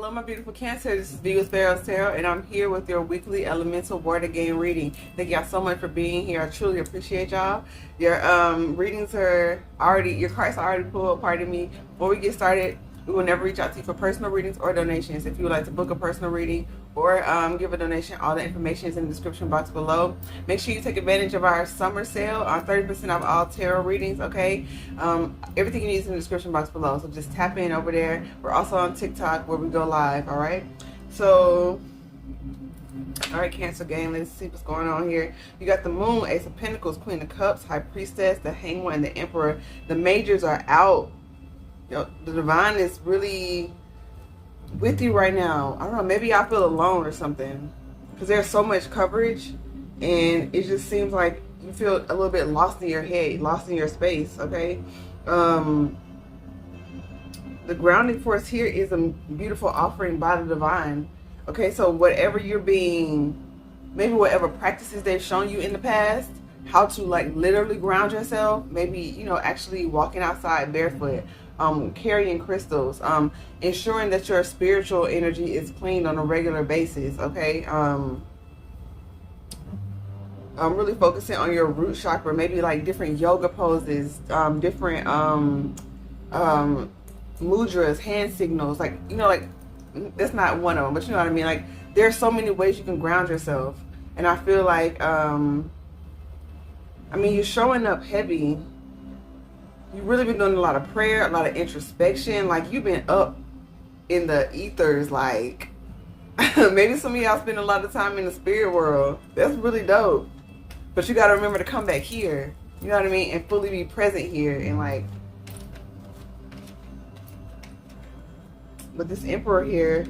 Hello, my beautiful Cancer. This is V with Pharaohs Tarot, and I'm here with your weekly elemental word again reading. Thank y'all so much for being here. I truly appreciate y'all. Your readings are already, your cards are already pulled. Pardon me. Before we get started, we will never reach out to you for personal readings or donations. If you would like to book a personal reading or give a donation, all the information is in the description box below. Make sure you take advantage of our summer sale on 30% off all tarot readings, okay? Everything you need is in the description box below, so just tap in over there. We're also on TikTok where we go live, all right? So, all right, Cancer gang, let's see what's going on here. You got the Moon, Ace of Pentacles, Queen of Cups, High Priestess, the Hangman, and the Emperor. The majors are out. The divine is really with you right now. I don't know, maybe I feel alone or something, because there's so much coverage and it just seems like you feel a little bit lost in your head, lost in your space, okay? The grounding force here is a beautiful offering by the divine, okay? So whatever you're being, maybe whatever practices they've shown you in the past, how to like literally ground yourself, maybe, you know, actually walking outside barefoot, carrying crystals, ensuring that your spiritual energy is cleaned on a regular basis, okay? I'm really focusing on your root chakra, maybe like different yoga poses, different mudras, hand signals, like, you know, like that's not one of them, but you know what I mean? Like there's so many ways you can ground yourself, and I feel like I mean, you're showing up heavy. You've really been doing a lot of prayer, a lot of introspection. Like you've been up in the ethers, like maybe some of y'all spend a lot of time in the spirit world. That's really dope. But you got to remember to come back here. You know what I mean? And fully be present here. And like, with this Emperor here,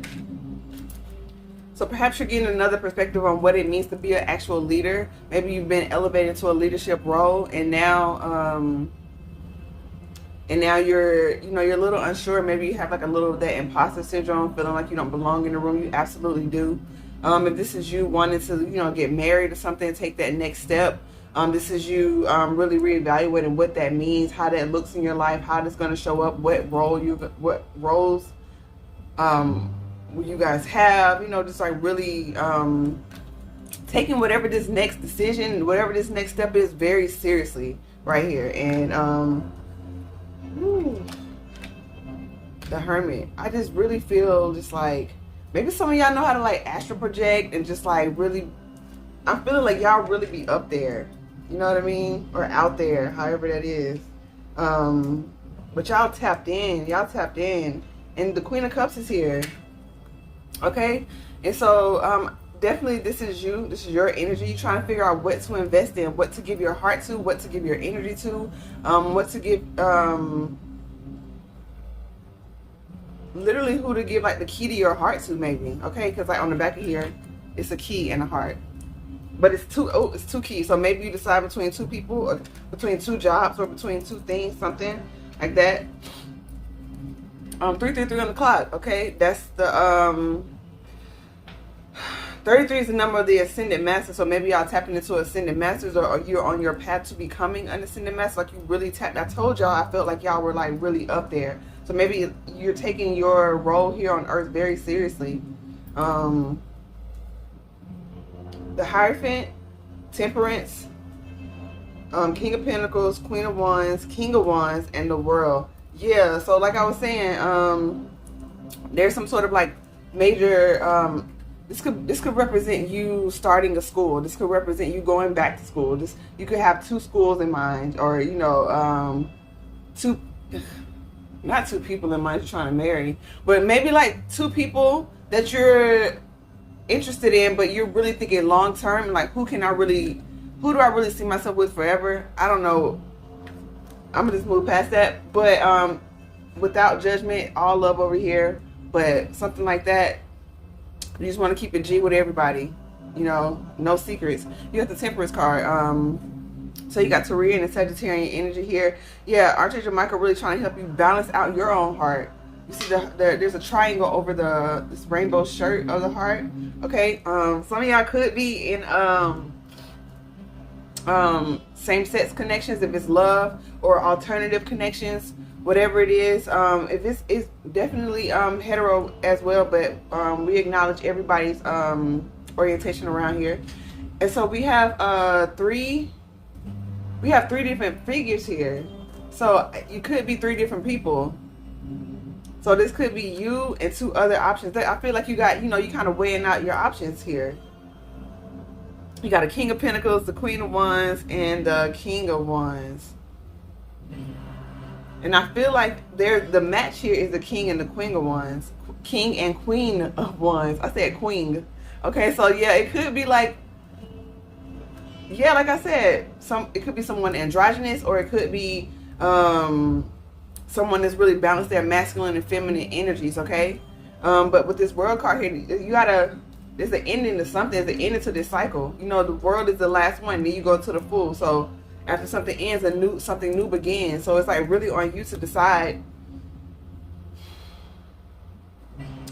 so perhaps you're getting another perspective on what it means to be an actual leader. Maybe you've been elevated to a leadership role, and now you're, you know, you're a little unsure. Maybe you have like a little of that imposter syndrome, feeling like you don't belong in the room. You absolutely do. If this is you wanting to, you know, get married or something, take that next step. This is you really reevaluating what that means, how that looks in your life, how that's going to show up, what roles you guys have, you know, just like really taking whatever this next decision, whatever this next step is, very seriously right here. And ooh, the Hermit. I just really feel just like maybe some of y'all know how to like astral project and just like really, I'm feeling like y'all really be up there, you know what I mean, or out there, however that is. But y'all tapped in, and the Queen of Cups is here, okay? And so definitely this is you, this is your energy. You're trying to figure out what to invest in, what to give your heart to, what to give your energy to, what to give, literally who to give like the key to your heart to, maybe, okay? Because like on the back of here, it's a key and a heart, but it's two keys. So maybe you decide between two people, or between two jobs, or between two things, something like that. 333 on the clock, okay? That's the 33 is the number of the Ascended Master. So maybe y'all tapping into Ascended Masters, or you're on your path to becoming an Ascended Master. Like you really tapped. I told y'all, I felt like y'all were like really up there. So maybe you're taking your role here on Earth very seriously. The Hierophant, Temperance, King of Pentacles, Queen of Wands, King of Wands, and the World. Yeah, so like I was saying, there's some sort of like major, this could represent you starting a school. This could represent you going back to school. You could have two schools in mind, or, you know, not two people in mind you're trying to marry, but maybe like two people that you're interested in, but you're really thinking long term, like who do I really see myself with forever? I don't know. I'm gonna just move past that, but without judgment, all love over here. But something like that, you just want to keep it G with everybody, you know, no secrets. You got the Temperance card. So you got Taurian and Sagittarian energy here. Yeah, Archangel Michael really trying to help you balance out your own heart. You see there's a triangle over this rainbow shirt of the heart. Okay, some of y'all could be in same-sex connections if it's love, or alternative connections, whatever it is. If it's definitely hetero as well, but we acknowledge everybody's orientation around here. And so we have three different figures here. So you could be 3 different people. So this could be you and 2 other options. I feel like you got, you kind of weighing out your options here. You got a King of Pentacles, the Queen of Wands, and the King of Wands. And I feel like the match here is the King and the Queen of Wands. King and Queen of Wands. I said Queen. Okay, so yeah, it could be like, yeah, like I said, it could be someone androgynous, or it could be someone that's really balanced their masculine and feminine energies, okay? But with this World card here, there's an ending to something. There's an ending to this cycle. The World is the last one, then you go to the Fool. So after something ends, something new begins. So it's like really on you to decide.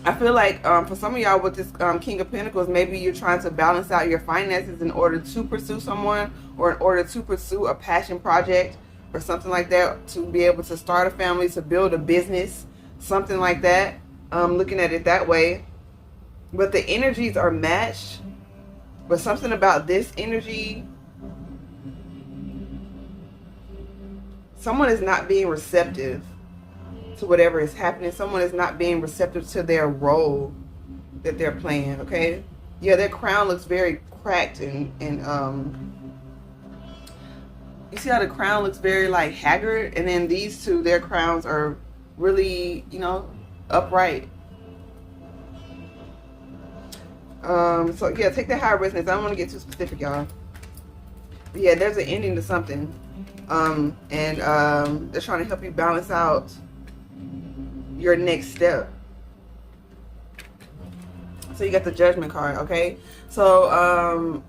I feel like for some of y'all with this King of Pentacles, maybe you're trying to balance out your finances in order to pursue someone, or in order to pursue a passion project, or something like that, to be able to start a family, to build a business, something like that. Looking at it that way. But the energies are matched. But something about this energy, someone is not being receptive to whatever is happening. Someone is not being receptive to their role that they're playing, okay? Yeah, their crown looks very cracked and you see how the crown looks very like haggard, and then these two, their crowns are really, upright. So yeah, take that high resonance. I don't want to get too specific, y'all. But yeah, there's an ending to something. And they're trying to help you balance out your next step. So you got the Judgment card, okay? So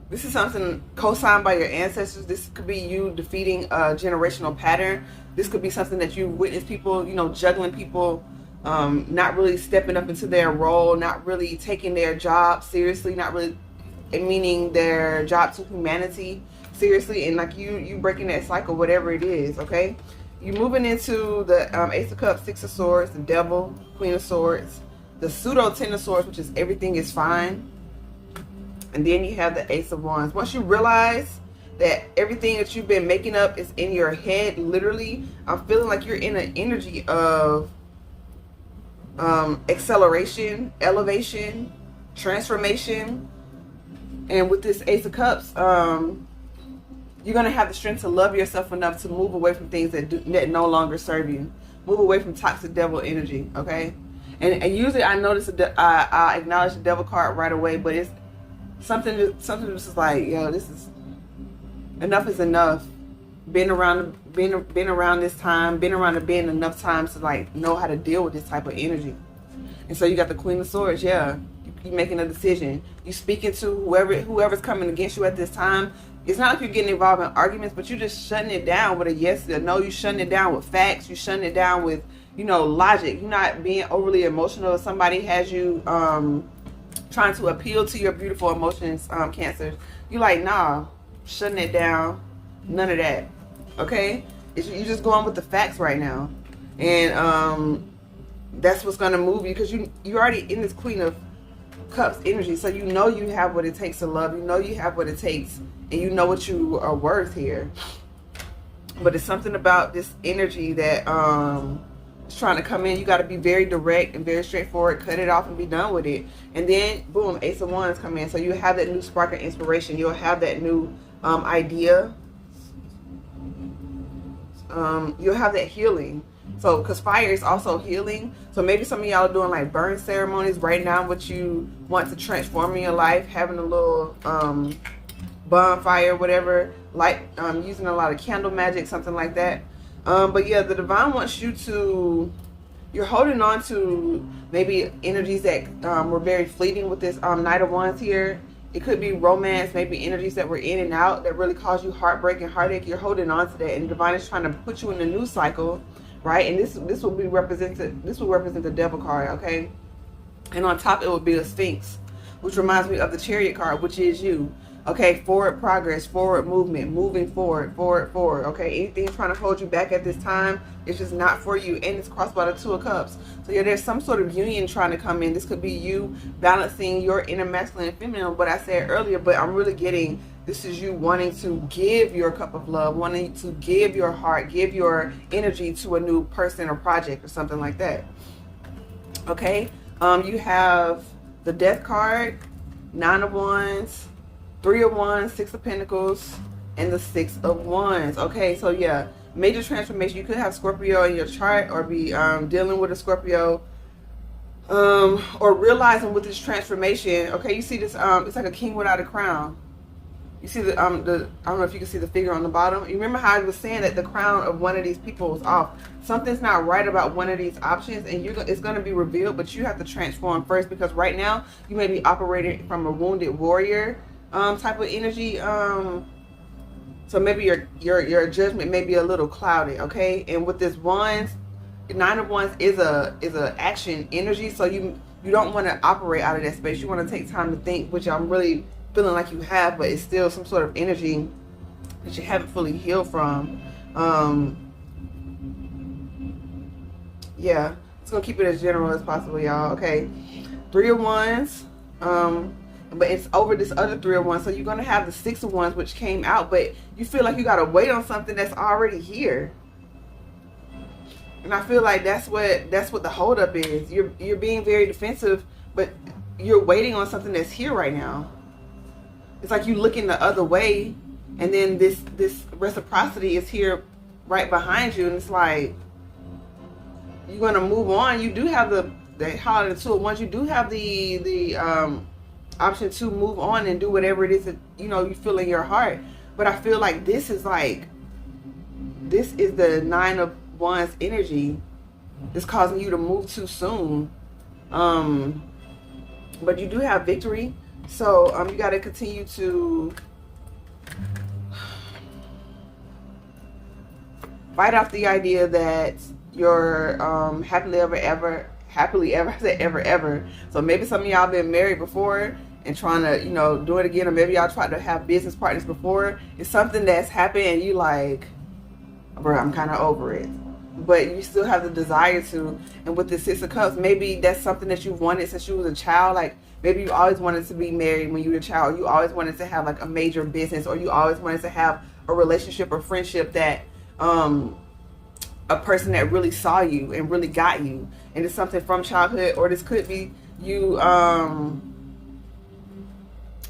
this is something co-signed by your ancestors. This could be you defeating a generational pattern. This could be something that you witness people, juggling people, not really stepping up into their role, not really taking their job seriously, not really meaning their job to humanity seriously, and like you breaking that cycle, whatever it is, okay? You moving into the Ace of Cups, Six of Swords, the Devil, Queen of Swords, the pseudo Ten of Swords, which is everything is fine. And then you have the Ace of Wands. Once you realize that everything that you've been making up is in your head, literally, I'm feeling like you're in an energy of acceleration, elevation, transformation. And with this Ace of Cups, you're going to have the strength to love yourself enough to move away from things that no longer serve you. Move away from toxic devil energy, okay? And usually I notice, I acknowledge the Devil card right away, but it's something that's just like, this is, enough is enough. Been around this time, been around the bend enough times to like know how to deal with this type of energy. And so you got the Queen of Swords, yeah. You're making a decision. You speaking to whoever's coming against you at this time. It's not like you're getting involved in arguments, but you're just shutting it down with a yes or a no. You're shutting it down with facts. You're shutting it down with, logic. You're not being overly emotional. If somebody has you trying to appeal to your beautiful emotions, Cancer, you're like, nah, shutting it down. None of that. Okay? You're just going with the facts right now. And that's what's going to move you, because you're already in this Queen of Cups energy. So you know you have what it takes to love. You know you have what it takes. And you know what you are worth here. But it's something about this energy that is trying to come in. You got to be very direct and very straightforward. Cut it off and be done with it. And then, boom, Ace of Wands come in. So you have that new spark of inspiration. You'll have that new idea. You'll have that healing. So, because fire is also healing. So maybe some of y'all are doing like burn ceremonies, writing down what you want to transform in your life, having a little bonfire, whatever, like using a lot of candle magic, something like that. But yeah, the divine wants you to, you're holding on to maybe energies that were very fleeting with this Knight of Wands here. It could be romance, maybe energies that were in and out that really caused you heartbreak and heartache. You're holding on to that, and the divine is trying to put you in a new cycle, right? And this will be represented. This will represent the Devil card, okay? And on top, it will be a Sphinx, which reminds me of the Chariot card, which is you. Okay, forward progress, forward movement, moving forward, forward. Okay, anything trying to hold you back at this time, it's just not for you. And it's crossed by the Two of Cups. So yeah, there's some sort of union trying to come in. This could be you balancing your inner masculine and feminine, what I said earlier, but I'm really getting this is you wanting to give your cup of love, wanting to give your heart, give your energy to a new person or project or something like that. Okay, you have the Death card, 9 of Wands, 3 of Wands, 6 of Pentacles, and the 6 of Wands. Okay, so yeah, major transformation. You could have Scorpio in your chart or be dealing with a Scorpio, or realizing with this transformation. Okay, you see this, it's like a king without a crown. You see the I don't know if you can see the figure on the bottom. You remember how I was saying that the crown of one of these people is off. Something's not right about one of these options, and it's going to be revealed, but you have to transform first, because right now you may be operating from a wounded warrior type of energy. So maybe your judgment may be a little clouded. Okay, and with this Wands, 9 of Wands is a action energy, so you don't want to operate out of that space. You want to take time to think, which I'm really feeling like you have, but it's still some sort of energy that you haven't fully healed from. Yeah, it's gonna keep it as general as possible, y'all. Okay, 3 of Wands, but it's over this other 3 of Wands, so you're gonna have the 6 of Wands, which came out, but you feel like you gotta wait on something that's already here. And I feel like that's what the holdup is. You're being very defensive, but you're waiting on something that's here right now. It's like you looking the other way, and then this reciprocity is here right behind you, and it's like you're gonna move on. You do have the Holiday 2 of Wands. You do have the option to move on and do whatever it is that you feel in your heart. But I feel like this is the 9 of Wands energy. It's causing you to move too soon. But you do have victory. So you got to continue to fight off the idea that you're happily ever. I said ever. So maybe some of y'all been married before and trying to do it again, or maybe y'all tried to have business partners before. It's something that's happened and you like, bro, I'm kind of over it. But you still have the desire to. And with the 6 of Cups, maybe that's something that you wanted since you was a child. Like maybe you always wanted to be married when you were a child. You always wanted to have like a major business, or you always wanted to have a relationship or friendship that a person that really saw you and really got you. And it's something from childhood, or this could be you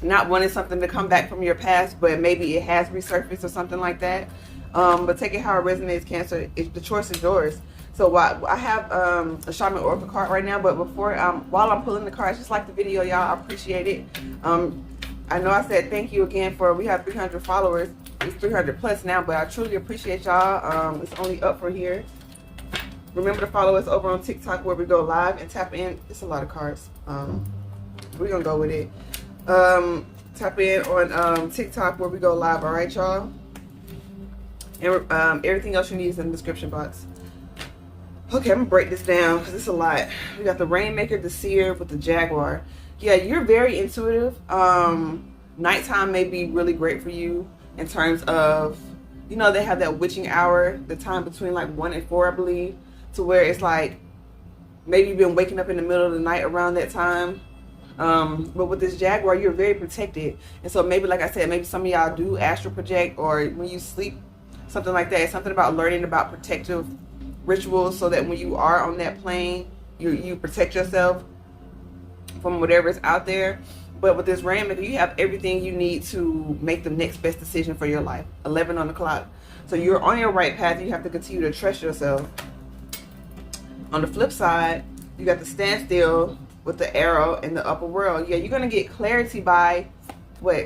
not wanting something to come back from your past, but maybe it has resurfaced or something like that. But take it how it resonates, Cancer. The choice is yours. So I have a Shaman Oracle card right now, but before while I'm pulling the cards, just like the video, y'all. I appreciate it. I know I said thank you again we have 300 followers. It's 300 plus now, but I truly appreciate y'all. It's only up for here. Remember to follow us over on TikTok where we go live and tap in. It's a lot of cards. We're gonna go with it. Tap in on TikTok where we go live. All right, y'all. And everything else you need is in the description box. Okay, I'm gonna break this down because it's a lot. We got the Rainmaker, the Seer with the Jaguar. Yeah, you're very intuitive. Nighttime may be really great for you in terms of, they have that witching hour, the time between like 1 and 4, I believe, to where it's like maybe you've been waking up in the middle of the night around that time. But with this Jaguar, you're very protected. And so maybe, like I said, maybe some of y'all do astral project, or when you sleep, something like that. It's something about learning about protective rituals so that when you are on that plane, you protect yourself from whatever's out there. But with this Rainmaker, you have everything you need to make the next best decision for your life. 11 on the clock. So you're on your right path. You have to continue to trust yourself. On the flip side, you got the Standstill with the Arrow in the upper world. Yeah, you're going to get clarity by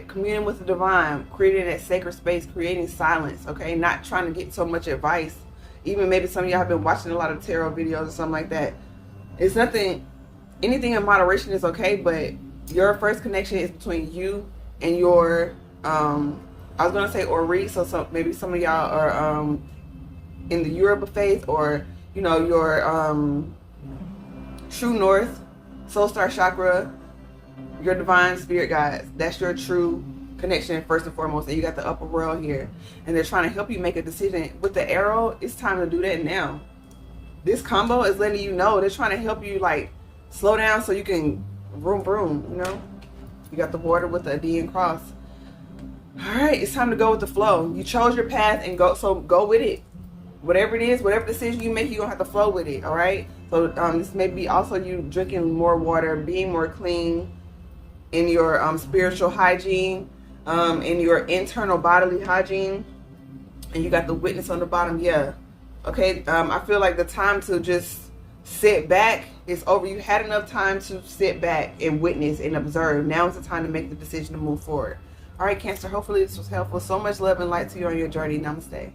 communing with the divine, creating that sacred space, creating silence, okay? Not trying to get so much advice. Even maybe some of y'all have been watching a lot of tarot videos or something like that. It's anything in moderation is okay, but your first connection is between you and your, I was going to say Ori, so maybe some of y'all are in the Yoruba faith, or, your true north, soul star chakra, your divine spirit guides. That's your true connection first and foremost, and you got the upper world here, and they're trying to help you make a decision. With the arrow, it's time to do that now. This combo is letting you know they're trying to help you like slow down so you can vroom vroom, you know. You got the water with the Adian cross. All right, it's time to go with the flow. You chose your path and go, so go with it. Whatever it is, whatever decision you make, you're gonna have to flow with it. All right, so this may be also you drinking more water, being more clean in your spiritual hygiene, in your internal bodily hygiene. And you got the witness on the bottom. Yeah, okay. I feel like the time to just sit back is over. You had enough time to sit back and witness and observe. Now is the time to make the decision to move forward. All right, Cancer, hopefully this was helpful. So much love and light to you on your journey. Namaste.